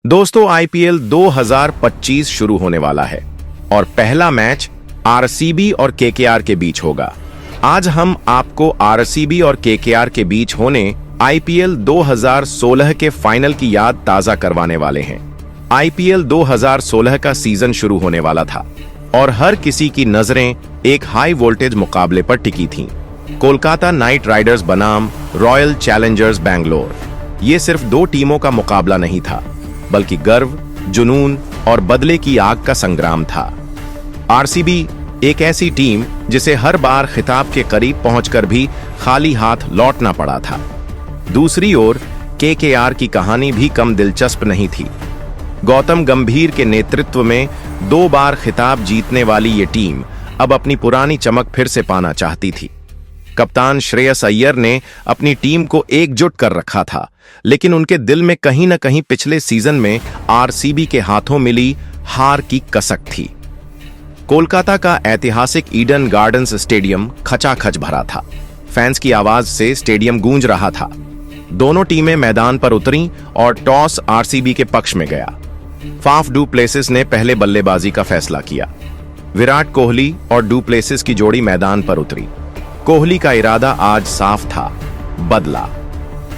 दोस्तों, आईपीएल 2025 शुरू होने वाला है और पहला मैच आरसीबी और केकेआर के बीच होगा। आज हम आपको आरसीबी और केकेआर के बीच होने आईपीएल 2016 के फाइनल की याद ताजा करवाने वाले हैं। आईपीएल 2016 का सीजन शुरू होने वाला था और हर किसी की नजरें एक हाई वोल्टेज मुकाबले पर टिकी थीं। कोलकाता नाइट राइडर्स बनाम रॉयल चैलेंजर्स बैंगलोर। ये सिर्फ दो टीमों का मुकाबला नहीं था, बल्कि गर्व, जुनून और बदले की आग का संग्राम था। आरसीबी एक ऐसी टीम जिसे हर बार खिताब के करीब पहुंचकर भी खाली हाथ लौटना पड़ा था। दूसरी ओर केकेआर की कहानी भी कम दिलचस्प नहीं थी। गौतम गंभीर के नेतृत्व में 2 बार खिताब जीतने वाली ये टीम अब अपनी पुरानी चमक फिर से पाना चाहती थी। कप्तान श्रेयस अय्यर ने अपनी टीम को एकजुट कर रखा था, लेकिन उनके दिल में कहीं न कहीं पिछले सीजन में आरसीबी के हाथों मिली हार की कसक थी। कोलकाता का ऐतिहासिक ईडन गार्डन्स स्टेडियम खचाखच भरा था। फैंस की आवाज से स्टेडियम गूंज रहा था। दोनों टीमें मैदान पर उतरीं और टॉस आरसीबी के पक्ष में गया। फाफ डू प्लेसिस ने पहले बल्लेबाजी का फैसला किया। विराट कोहली और डू प्लेसिस की जोड़ी मैदान पर उतरी। कोहली का इरादा आज साफ था, बदला।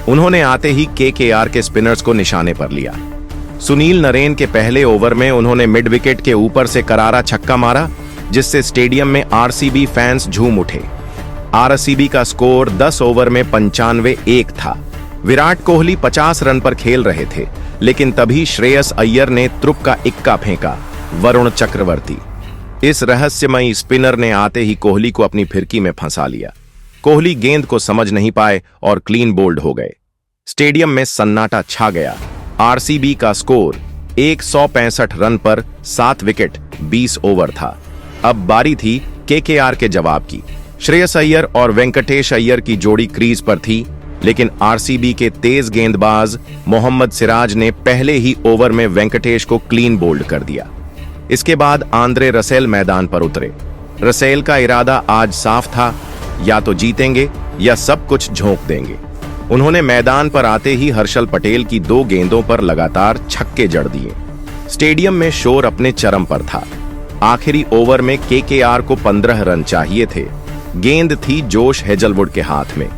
उन्होंने आते ही केकेआर के स्पिनर्स को निशाने पर लिया। सुनील नरेन के पहले ओवर में उन्होंने मिड विकेट के ऊपर से करारा छक्का मारा, जिससे स्टेडियम में आरसीबी फैंस झूम उठे। आरसीबी का स्कोर 10 ओवर में 95 था। विराट कोहली 50 रन पर खेल रहे थे, लेकिन तभी श्रेयस अय्यर ने त्रुप का इक्का फेंका। वरुण चक्रवर्ती, इस रहस्यमयी स्पिनर ने आते ही कोहली को अपनी फिरकी में फंसा लिया। कोहली गेंद को समझ नहीं पाए और क्लीन बोल्ड हो गए। स्टेडियम में सन्नाटा छा गया। आरसीबी का स्कोर 165 रन पर 7 विकेट 20 ओवर था। अब बारी थी केकेआर के जवाब की। श्रेयस अय्यर और वेंकटेश अय्यर की जोड़ी क्रीज पर थी, लेकिन आरसीबी के तेज गेंदबाज मोहम्मद सिराज ने पहले ही ओवर में वेंकटेश को क्लीन बोल्ड कर दिया। इसके बाद आंद्रे रसेल मैदान पर उतरे। रसेल का इरादा आज साफ था, या तो जीतेंगे या सब कुछ झोंक देंगे। उन्होंने मैदान पर आते ही हर्षल पटेल की 2 गेंदों पर लगातार छक्के जड़ दिए। स्टेडियम में शोर अपने चरम पर था। आखिरी ओवर में केकेआर को 15 रन चाहिए थे। गेंद थी जोश हेजलवुड के हाथ में।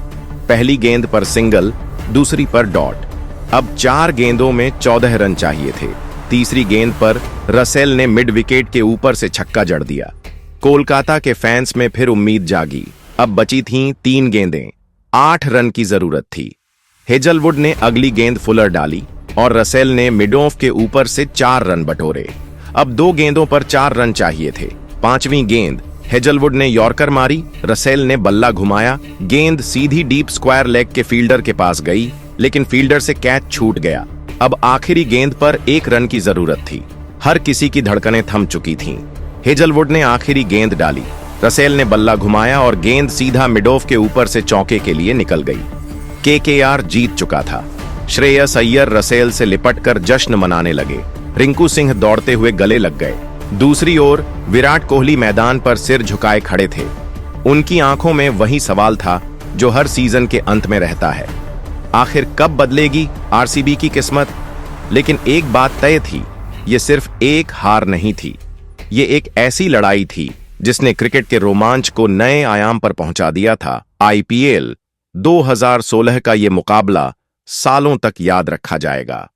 पहली गेंद पर सिंगल, दूसरी पर डॉट। अब 4 गेंदों में 14 रन चाहिए थे। तीसरी गेंद पर रसेल ने मिड विकेट के ऊपर से छक्का जड़ दिया। कोलकाता के फैंस में फिर उम्मीद जागी। अब बची थीं 3 गेंदें। 8 रन की जरूरत थी। हेजलवुड ने अगली गेंद फुलर डाली और रसेल ने मिडऑफ के ऊपर से 4 रन बटोरे। अब 2 गेंदों पर 4 रन चाहिए थे। 5वीं गेंद हेजलवुड ने यॉर्कर मारी, रसेल ने बल्ला घुमाया। गेंद सीधी डीप स्क्वायर लेग के फील्डर के पास गई, लेकिन फील्डर से कैच छूट गया। अब आखिरी गेंद पर 1 रन की जरूरत थी। हर किसी की धड़कनें थम चुकी थीं। हेजलवुड ने आखिरी गेंद डाली, रसेल ने बल्ला घुमाया और गेंद सीधा मिडऑफ के ऊपर से चौके के लिए निकल गई। केकेआर जीत चुका था। श्रेयस अय्यर रसेल से लिपटकर जश्न मनाने लगे। रिंकू सिंह दौड़ते हुए गले लग गए। दूसरी ओर विराट कोहली मैदान पर सिर झुकाए खड़े थे। उनकी आंखों में वही सवाल था जो हर सीजन के अंत में रहता है, आखिर कब बदलेगी आरसीबी की किस्मत। लेकिन एक बात तय थी, ये सिर्फ एक हार नहीं थी, ये एक ऐसी लड़ाई थी जिसने क्रिकेट के रोमांच को नए आयाम पर पहुंचा दिया था। आईपीएल 2016 का ये मुकाबला सालों तक याद रखा जाएगा।